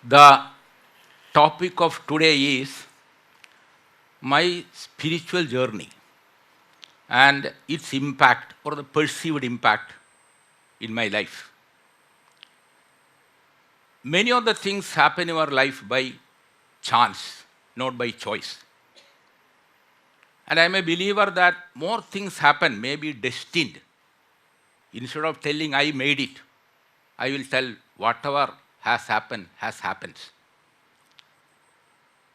The topic of today is my spiritual journey and its impact or the perceived impact in my life. Many of the things happen in our life by chance, not by choice. And I'm a believer that more things happen, may be destined. Instead of telling I made it, I will tell whatever has happened has happened.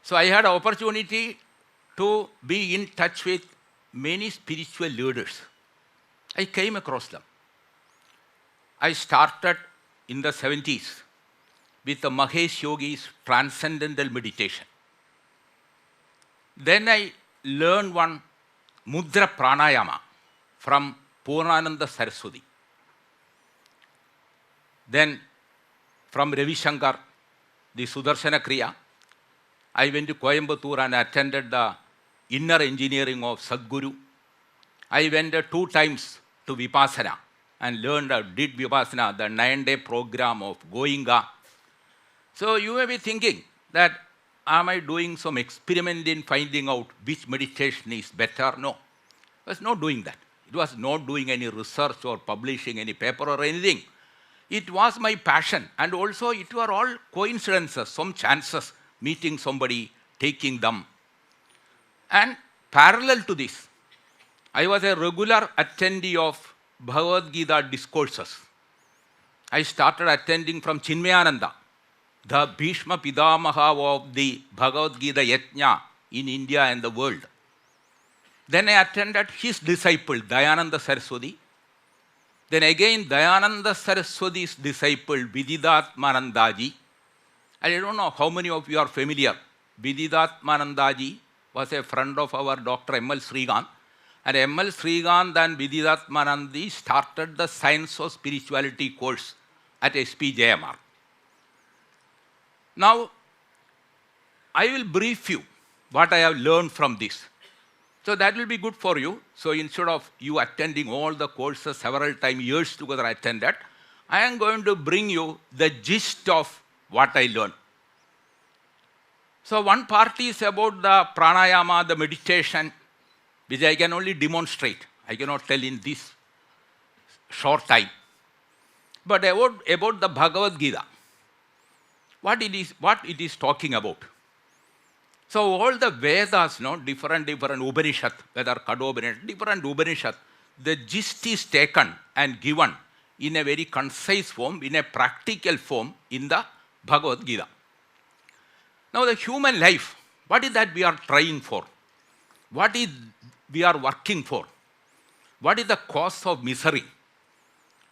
So I had an opportunity to be in touch with many spiritual leaders. I came across them. I started in the 70s with the Mahesh Yogi's transcendental meditation. Then I learned one mudra pranayama from Purnananda Saraswati. Then from Ravi Shankar, the Sudarshana Kriya, I went to Coimbatore and attended the inner engineering of Sadguru. I went 2 times to Vipassana and learned, did Vipassana, the 9-day program of Goinga. So you may be thinking that, am I doing some experiment in finding out which meditation is better? No, I was not doing that. It was not doing any research or publishing any paper or anything. It was my passion, and also it were all coincidences, some chances, meeting somebody, taking them. And parallel to this, I was a regular attendee of Bhagavad Gita discourses. I started attending from Chinmayananda, the Bhishma Pidamaha of the Bhagavad Gita Yajna in India and the world. Then I attended his disciple, Dayananda Saraswati. Then again, Dayananda Saraswati's disciple, Vididatmanandaji. I don't know how many of you are familiar. Vididatmanandaji was a friend of our Dr. M.L. Srikant. And M.L. Srikant and Vididatmanandaji started the Science of Spirituality course at SP JMR. Now, I will brief you what I have learned from this. So that will be good for you. So instead of you attending all the courses several times, years together I attended, I am going to bring you the gist of what I learned. So one part is about the pranayama, the meditation, which I can only demonstrate. I cannot tell in this short time. But about the Bhagavad Gita, what it is talking about. So all the Vedas, different Upanishad, whether Kadopanishad, different Upanishad, the gist is taken and given in a very concise form, in a practical form in the Bhagavad Gita. Now the human life, what is that we are trying for? What is we are working for? What is the cause of misery?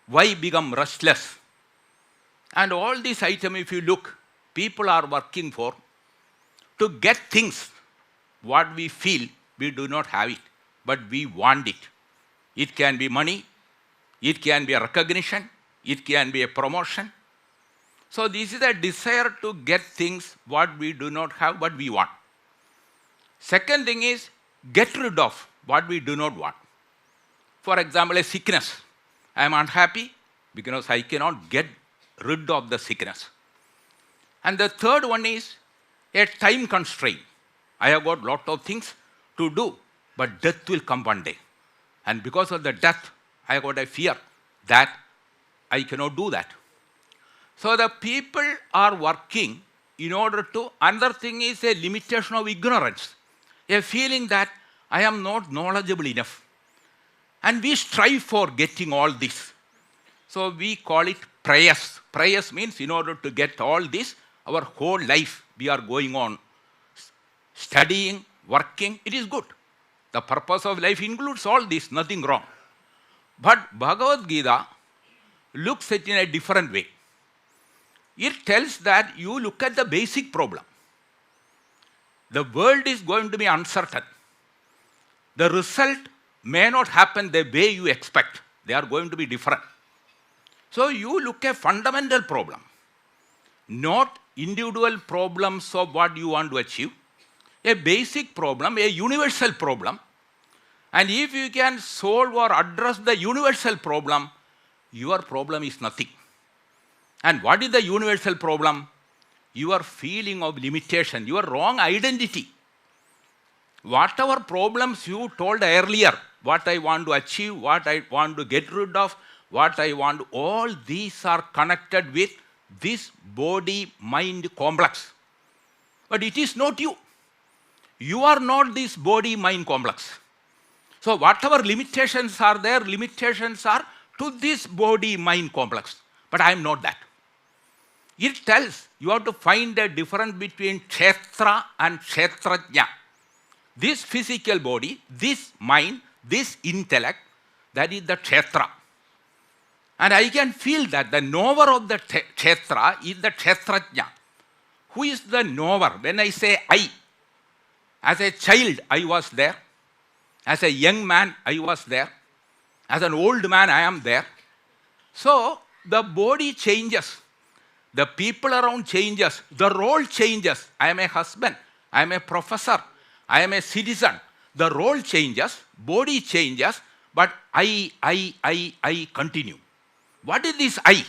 Why become restless? And all these items, if you look, people are working for to get things, what we feel we do not have it, but we want it. It can be money, it can be a recognition, it can be a promotion. So this is a desire to get things what we do not have, but we want. Second thing is get rid of what we do not want. For example, a sickness. I am unhappy because I cannot get rid of the sickness. And the third one is a time constraint. I have got lot of things to do, but death will come one day. And because of the death, I have got a fear that I cannot do that. So the people are working in order to, another thing is a limitation of ignorance, a feeling that I am not knowledgeable enough. And we strive for getting all this. So we call it prayers. Prayers means in order to get all this, our whole life we are going on studying, working, it is good. The purpose of life includes all this, nothing wrong. But Bhagavad Gita looks at it in a different way. It tells that you look at the basic problem. The world is going to be uncertain. The result may not happen the way you expect. They are going to be different. So you look at fundamental problem, not individual problems of what you want to achieve, a basic problem, a universal problem. And if you can solve or address the universal problem, your problem is nothing. And what is the universal problem? your feeling of limitation, your wrong identity. Whatever problems you told earlier, what I want to achieve, what I want to get rid of, what I want, all these are connected with this body-mind complex. But it is not you. You are not this body-mind complex. So whatever limitations are there, limitations are to this body-mind complex. But I am not that. It tells you have to find a difference between kshetra and kshetrajna. This physical body, this mind, this intellect, that is the kshetra. And I can feel that the knower of the kshetra is the kshetrajna. Who is the knower? When I say I, as a child I was there, as a young man I was there, as an old man I am there. So the body changes, the people around changes, the role changes. I am a husband, I am a professor, I am a citizen. The role changes, body changes, but I continue. What is this I?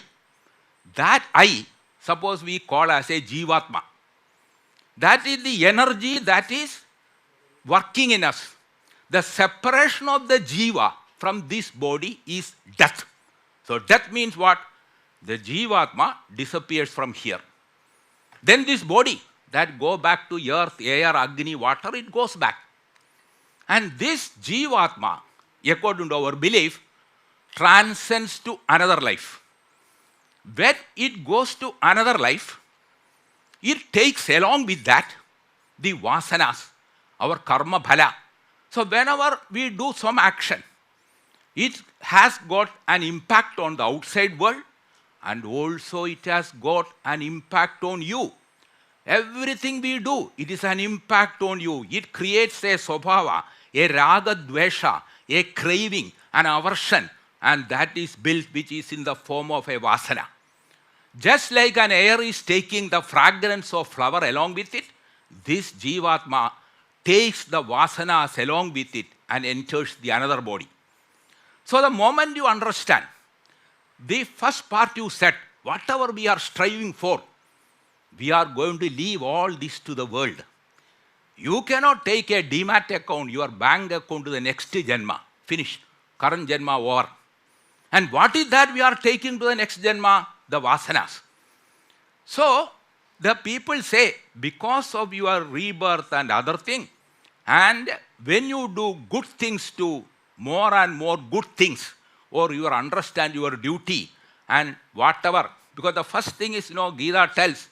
That I, suppose we call as a jivatma. That is the energy that is working in us. The separation of the jiva from this body is death. So death means what? The jivatma disappears from here. Then this body that go back to earth, air, agni, water, it goes back. And this jivatma, according to our belief, transcends to another life. When it goes to another life, it takes along with that the vasanas, our karma bhala. So whenever we do some action, it has got an impact on the outside world, and also it has got an impact on you. Everything we do, it is an impact on you. It creates a swabhava, a raga dvesha, a craving, an aversion, and that is built, which is in the form of a vasana. Just like an air is taking the fragrance of flower along with it, this jivatma takes the vasanas along with it and enters the another body. So the moment you understand, the first part you said, whatever we are striving for, we are going to leave all this to the world. You cannot take a demat account, your bank account to the next janma. Finished. Current janma over. And what is that we are taking to the next janma? The vasanas. So the people say, because of your rebirth and other thing, and when you do good things to more and more good things, or you understand your duty and whatever, because the first thing is, Gita tells,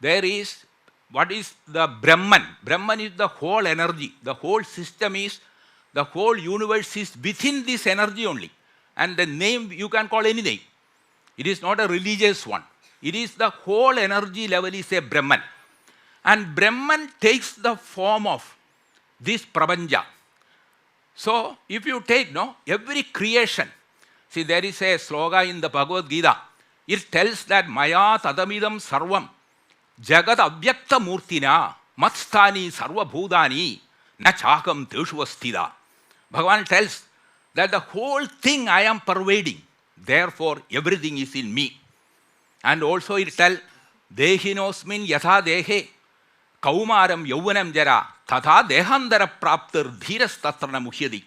there is, what is the Brahman? Brahman is the whole energy. The whole system is, the whole universe is within this energy only. And the name, you can call any name. It is not a religious one. It is the whole energy level is a Brahman. And Brahman takes the form of this Prabanja. So, if you take, every creation, see there is a sloga in the Bhagavad Gita. It tells that Maya tadamidam sarvam jagat avyakta murtina matstani sarva bhudani na chakam teshuvastida. Bhagavan tells that the whole thing I am pervading, therefore everything is in me. And also it tells, dehinosmin yatha dehe kaumaram yauvanam jara tatha dehandara praptir dhiras tatrana muhyadi.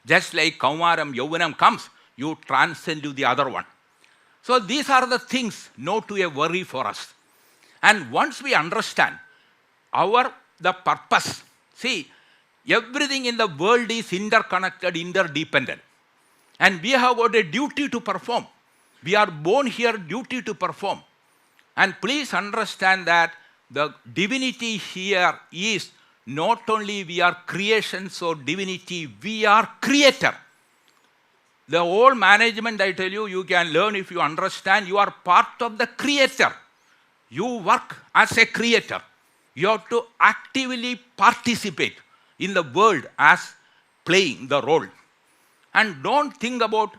Just like kaumaram yauvanam comes, you transcend to the other one. So these are the things not to a worry for us. And once we understand the purpose, see, everything in the world is interconnected, interdependent. And we have got a duty to perform. We are born here, duty to perform. And please understand that the divinity here is not only we are creations or divinity, we are creator. The whole management, I tell you, you can learn if you understand, you are part of the creator. You work as a creator. You have to actively participate in the world as playing the role. And don't think about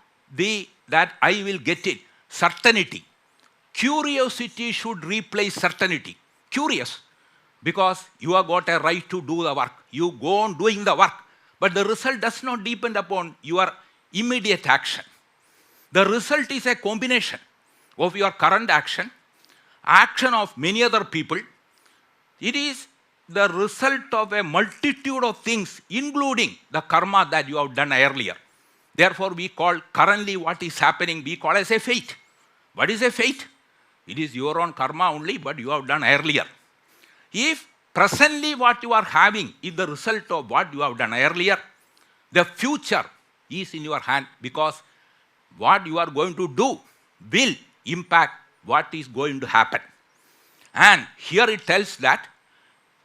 that I will get it. Certainty. Curiosity should replace certainty. Curious. Because you have got a right to do the work. You go on doing the work. But the result does not depend upon your immediate action. The result is a combination of your current action action of many other people. It is the result of a multitude of things, including the karma that you have done earlier. Therefore, we call currently what is happening, we call as a fate. What is a fate? It is your own karma only, but you have done earlier. If presently what you are having is the result of what you have done earlier, the future is in your hand, because what you are going to do will impact what is going to happen. And here it tells that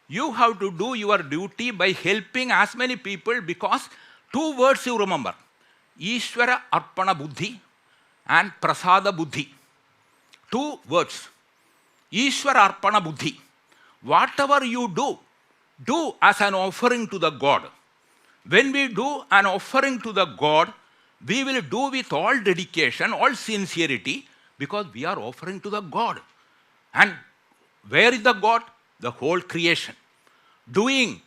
you have to do your duty by helping as many people, because two words you remember: Ishvara Arpana Buddhi and Prasada Buddhi. Two words. Ishvara Arpana Buddhi. Whatever you do as an offering to the God. When we do an offering to the God, we will do with all dedication, all sincerity, because we are offering to the God. And where is the God? The whole creation. Doing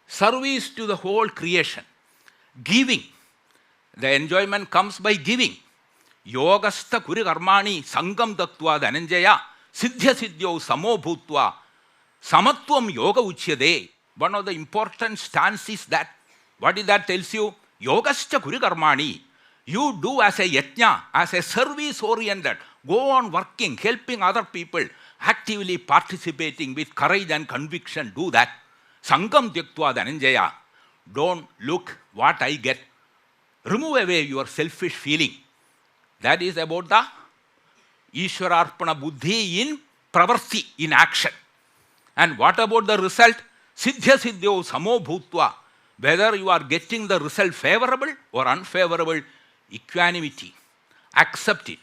service to the whole creation. Giving. The enjoyment comes by giving. Yogastha kuri karmani sangam tattva dhananjaya siddhya siddhyo samo bhutva samatvam yoga uchyade. One of the important stances that, what is that tells you? Yogastha kuri karmani. You do as a yajna, as a service-oriented. Go on working, helping other people, actively participating with courage and conviction. Do that. Sangam tyaktva dhananjaya. Don't look what I get. Remove away your selfish feeling. That is about the Ishwararpana Buddhi in pravarti, in action. And what about the result? Siddhya siddhyo samo bhutva. Whether you are getting the result favorable or unfavorable, equanimity. Accept it.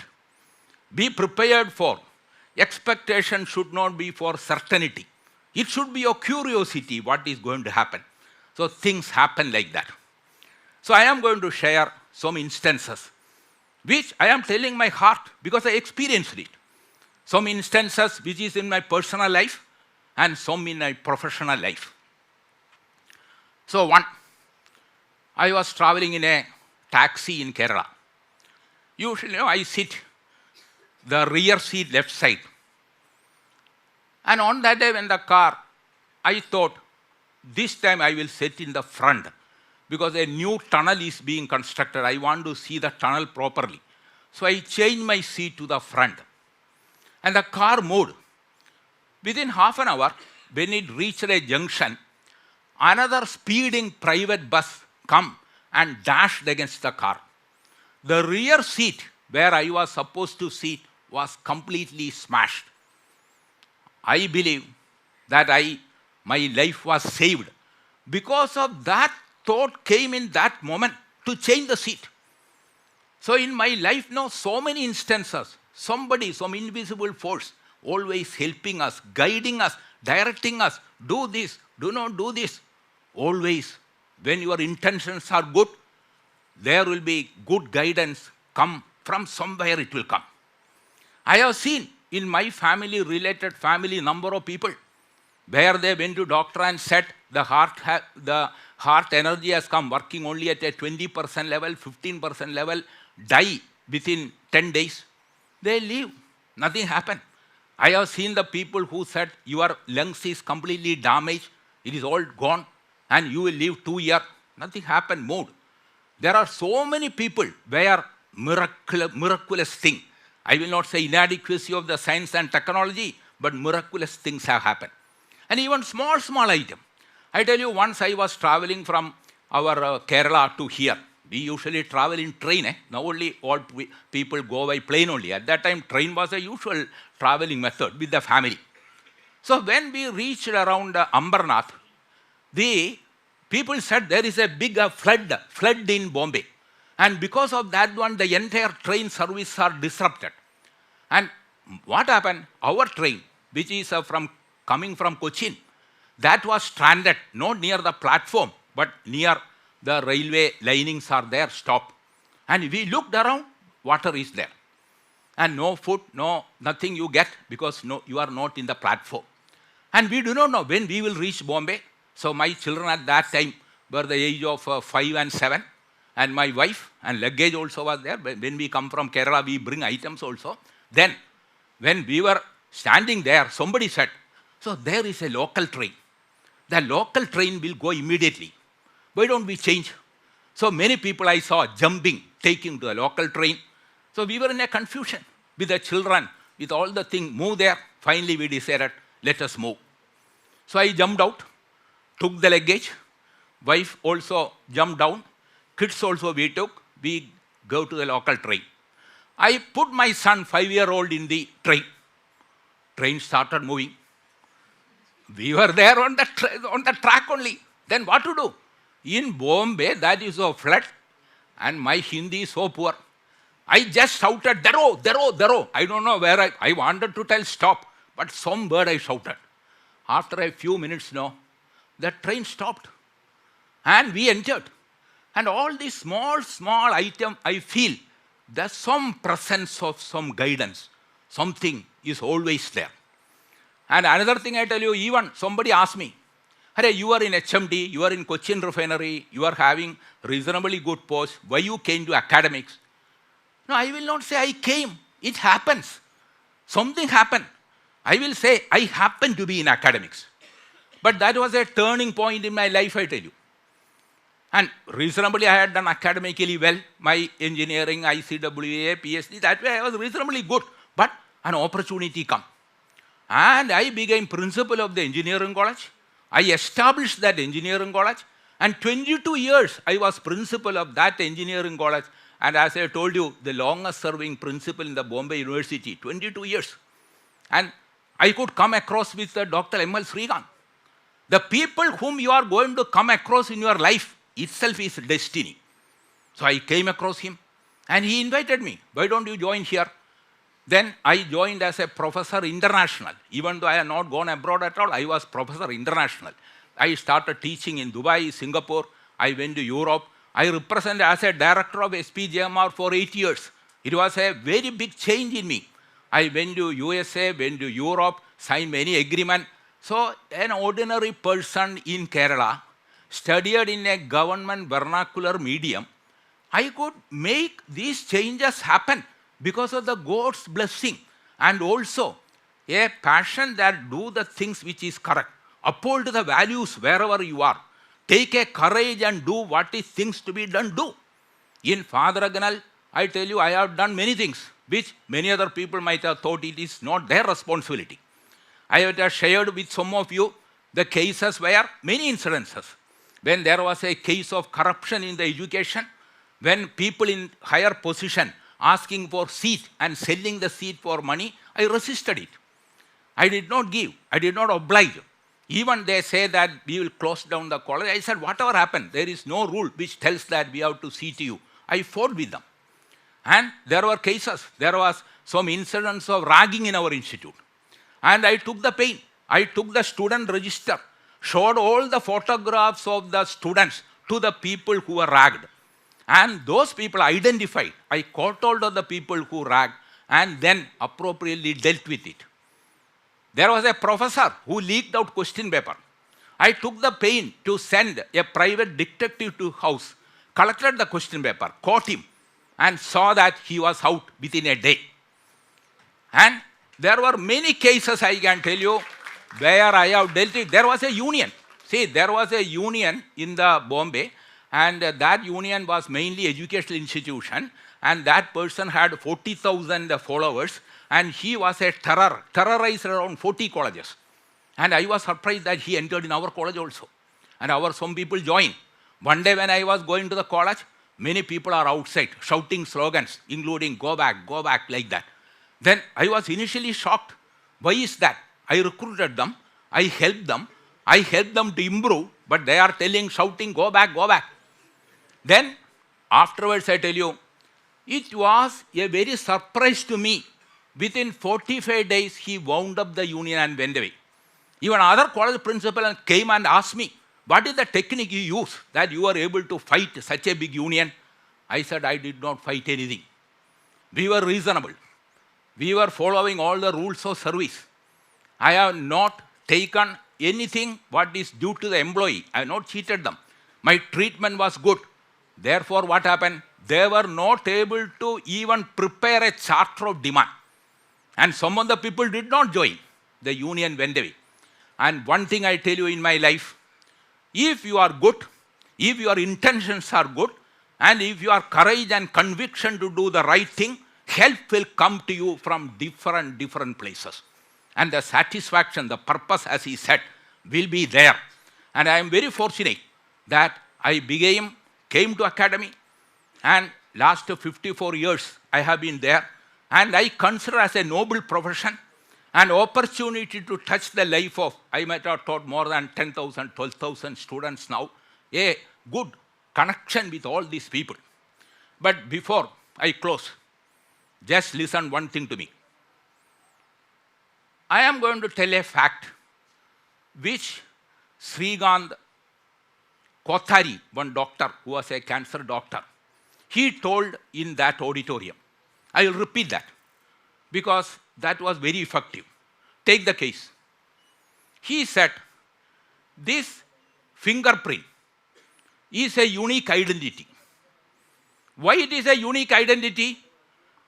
Be prepared for. Expectation should not be for certainty. It should be your curiosity what is going to happen. So things happen like that. So I am going to share some instances which I am telling my heart because I experienced it. Some instances which is in my personal life and some in my professional life. So one, I was traveling in a taxi in Kerala. Usually, I sit the rear seat left side. And on that day when the car, I thought, this time I will sit in the front because a new tunnel is being constructed. I want to see the tunnel properly. So I changed my seat to the front. And the car moved. Within half an hour, when it reached a junction, another speeding private bus come and dashed against the car. The rear seat where I was supposed to sit was completely smashed. I believe that my life was saved because of that thought came in that moment to change the seat. So in my life now, so many instances, somebody, some invisible force, always helping us, guiding us, directing us, do this, do not do this. Always, when your intentions are good, there will be good guidance come from somewhere it will come. I have seen in my family, related family, number of people where they went to doctor and said the heart energy has come working only at a 20% level, 15% level, die within 10 days. They leave. Nothing happened. I have seen the people who said your lungs is completely damaged, it is all gone, and you will live 2 years. Nothing happened, moved. There are so many people where miraculous thing. I will not say inadequacy of the science and technology, but miraculous things have happened. And even small item. I tell you, once I was traveling from our Kerala to here. We usually travel in train. Now only all people go by plane only. At that time, train was a usual traveling method with the family. So when we reached around Ambernath, the people said there is a big flood in Bombay. And because of that one, the entire train service are disrupted. And what happened? Our train, which is coming from Cochin, that was stranded, not near the platform, but near the railway linings are there, stopped. And we looked around, water is there. And no food, nothing you get because you are not in the platform. And we do not know when we will reach Bombay. So my children at that time were the age of 5 and 7. And my wife and luggage also was there. When we come from Kerala, we bring items also. Then, when we were Standing there, somebody said, so there is a local train. The local train will go immediately. Why don't we change? So many people I saw jumping, taking to the local train. So we were in a confusion with the children, with all the things, move there. Finally we decided, let us move. So I jumped out, took the luggage. Wife also jumped down. Kids also we took. We go to the local train. I put my son, 5-year-old, in the train. Train started moving. We were there on the track only. Then what to do? In Bombay, that is so flat, and my Hindi is so poor. I just shouted, Daro, Daro, Daro. I don't know where I wanted to tell stop, but some word I shouted. After a few minutes, the train stopped. And we entered. And all these small items, I feel there's some presence of some guidance. Something is always there. And another thing I tell you, even somebody asked me, hey, you are in HMD, you are in Cochin Refinery, you are having reasonably good post, why you came to academics? No, I will not say I came. It happens. Something happened. I will say I happen to be in academics. But that was a turning point in my life, I tell you. And reasonably I had done academically well. My engineering, ICWA, PhD, that way I was reasonably good. But an opportunity came. And I became principal of the engineering college. I established that engineering college. And 22 years I was principal of that engineering college. And as I told you, the longest serving principal in the Bombay University, 22 years. And I could come across with Dr. M.L. Srikanth. The people whom you are going to come across in your life itself is destiny. So I came across him and he invited me. Why don't you join here? Then I joined as a professor international. Even though I had not gone abroad at all, I was professor international. I started teaching in Dubai, Singapore. I went to Europe. I represented as a director of SPJMR for 8 years. It was a very big change in me. I went to USA, went to Europe, signed many agreements. So an ordinary person in Kerala, studied in a government vernacular medium, I could make these changes happen because of the God's blessing and also a passion that do the things which is correct. Uphold the values wherever you are. Take a courage and do what is things to be done, do. In Father Aganal, I tell you, I have done many things which many other people might have thought it is not their responsibility. I have shared with some of you the cases where many incidences. When there was a case of corruption in the education, when people in higher position asking for seat and selling the seat for money, I resisted it. I did not give. I did not oblige. Even they say that we will close down the college. I said, whatever happened, there is no rule which tells that we have to seat you. I fought with them. And there were cases. There was some incidents of ragging in our institute. And I took the pain. I took the student register, showed all the photographs of the students to the people who were ragged. And those people identified. I caught hold of the people who ragged and then appropriately dealt with it. There was a professor who leaked out question paper. I took the pain to send a private detective to house, collected the question paper, caught him, and saw that he was out within a day. And there were many cases, I can tell you, where I have dealt with. There was a union. See, there was a union in the Bombay, and that union was mainly educational institution, and that person had 40,000 followers, and he was a terrorized around 40 colleges. And I was surprised that he entered in our college also. And some people joined. One day when I was going to the college, many people are outside shouting slogans, including go back, like that. Then I was initially shocked. Why is that? I recruited them, I helped them to improve, but they are shouting, go back. Then afterwards I tell you, it was a very surprise to me. Within 45 days, he wound up the union and went away. Even other college principal came and asked me, what is the technique you use that you are able to fight such a big union? I said, I did not fight anything. We were reasonable. We were following all the rules of service. I have not taken anything what is due to the employee. I have not cheated them. My treatment was good. Therefore, what happened? They were not able to even prepare a charter of demand. And some of the people did not join. The union went away. And one thing I tell you in my life, if you are good, if your intentions are good, and if you are courage and conviction to do the right thing, help will come to you from different places. And the satisfaction, the purpose, as he said, will be there. And I am very fortunate that I came to academy, and last 54 years I have been there. And I consider as a noble profession an opportunity to touch the life of, I might have taught more than 10,000, 12,000 students now, a good connection with all these people. But before I close, just listen one thing to me. I am going to tell a fact which Srikant Kothari, one doctor who was a cancer doctor, he told in that auditorium. I will repeat that because that was very effective. Take the case. He said, this fingerprint is a unique identity. Why it is a unique identity?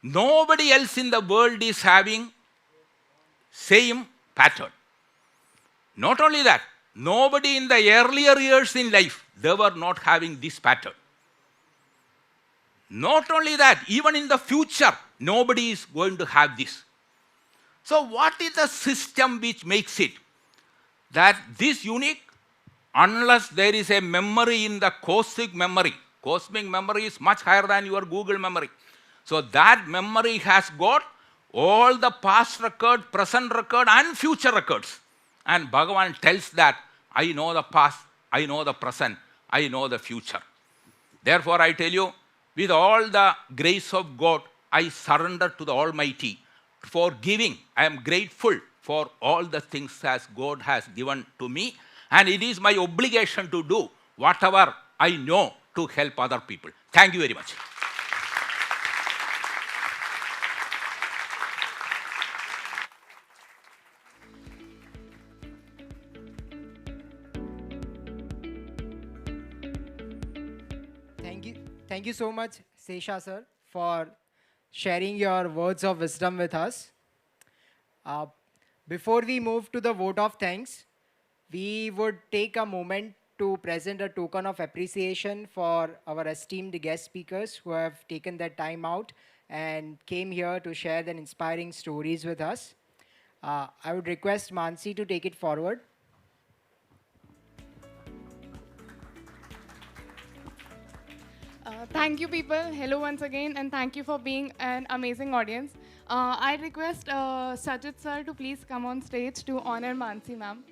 Nobody else in the world is having same pattern. Not only that, nobody in the earlier years in life, they were not having this pattern. Not only that, even in the future, nobody is going to have this. So what is the system which makes it that this unique, unless there is a memory in the cosmic memory is much higher than your Google memory. So that memory has got all the past record, present record, and future records. And Bhagavan tells that, I know the past, I know the present, I know the future. Therefore, I tell you, with all the grace of God, I surrender to the Almighty for giving. I am grateful for all the things as God has given to me. And it is my obligation to do whatever I know to help other people. Thank you very much. Thank you so much, Sesha sir, for sharing your words of wisdom with us. Before we move to the vote of thanks, we would take a moment to present a token of appreciation for our esteemed guest speakers who have taken their time out and came here to share their inspiring stories with us. I would request Mansi to take it forward. Thank you, people. Hello once again, and thank you for being an amazing audience. I request Sajid sir to please come on stage to honor Mansi ma'am.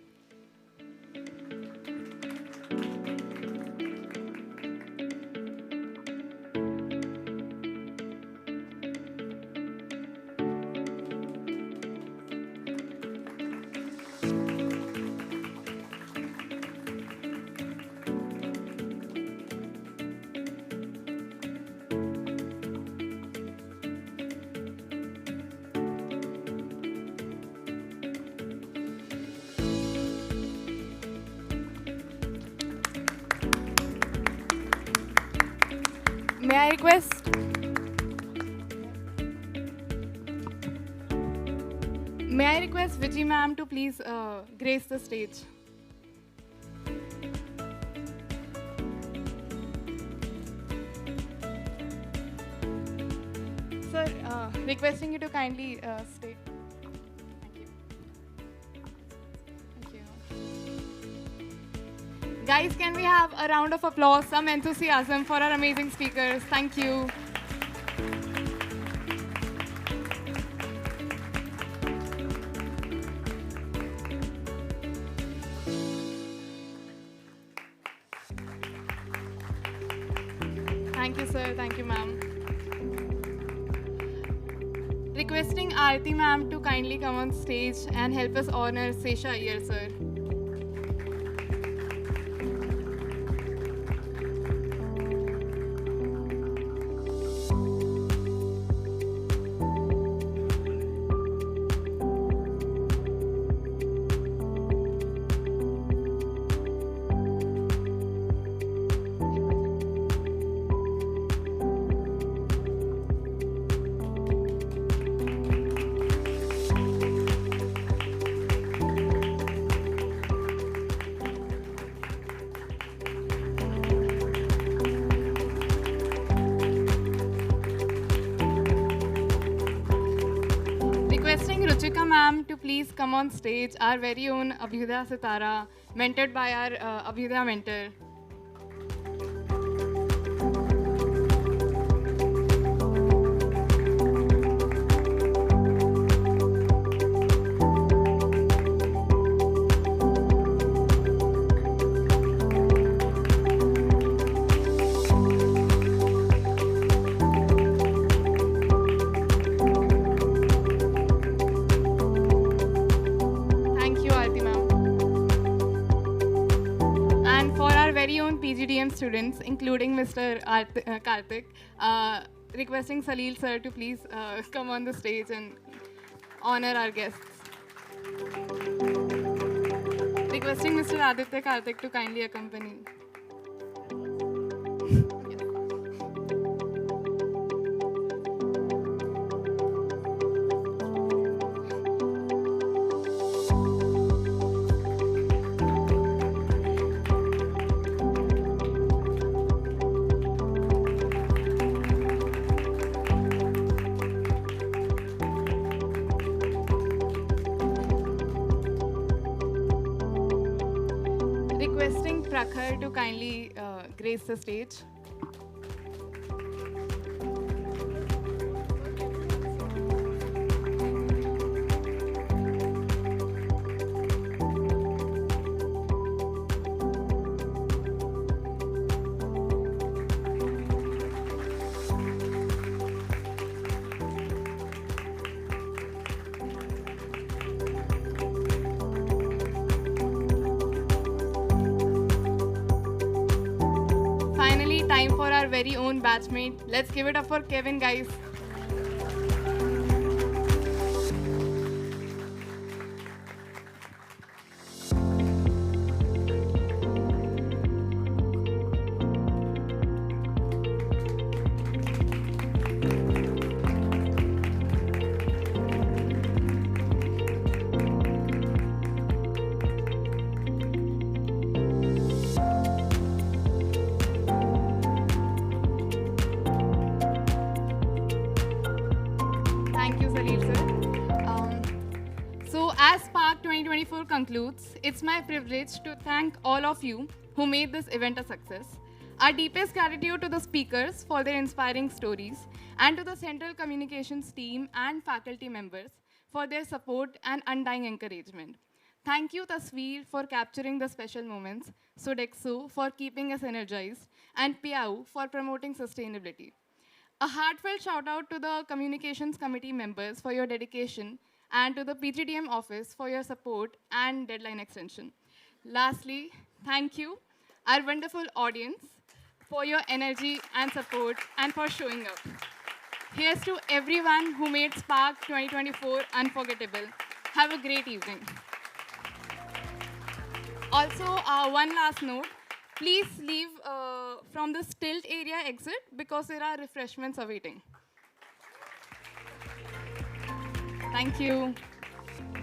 May I request Vijay ma'am to please grace the stage. Sir, requesting you to kindly stay. Thank you. Thank you. Guys, can we have a round of applause, some enthusiasm for our amazing speakers? Thank you. Thank you, sir. Thank you, ma'am. Requesting Aarti ma'am to kindly come on stage and help us honor Sesha Iyer, sir. Radhika ma'am to please come on stage, our very own Abhyuday Sitara, mentored by our Abhyuday mentor. Thank you, Aarti ma'am. And for our very own PGDM students, including Mr. Karthik, requesting Salil sir to please come on the stage and honor our guests. Requesting Mr. Aditya Karthik to kindly accompany. Requesting Prakhar to kindly grace the stage. Finally, time for our very own batchmate. Let's give it up for Kevin, guys. Thank you, Salil sir. So as Spark 2024 concludes, it's my privilege to thank all of you who made this event a success. Our deepest gratitude to the speakers for their inspiring stories and to the Central Communications team and faculty members for their support and undying encouragement. Thank you, Tasveer, for capturing the special moments, Sodexo for keeping us energized, and Piau for promoting sustainability. A heartfelt shout out to the Communications Committee members for your dedication and to the PGDM office for your support and deadline extension. Lastly, thank you, our wonderful audience, for your energy and support and for showing up. Here's to everyone who made Spark 2024 unforgettable. Have a great evening. Also, one last note. Please leave from the stilt area exit because there are refreshments awaiting. Thank you.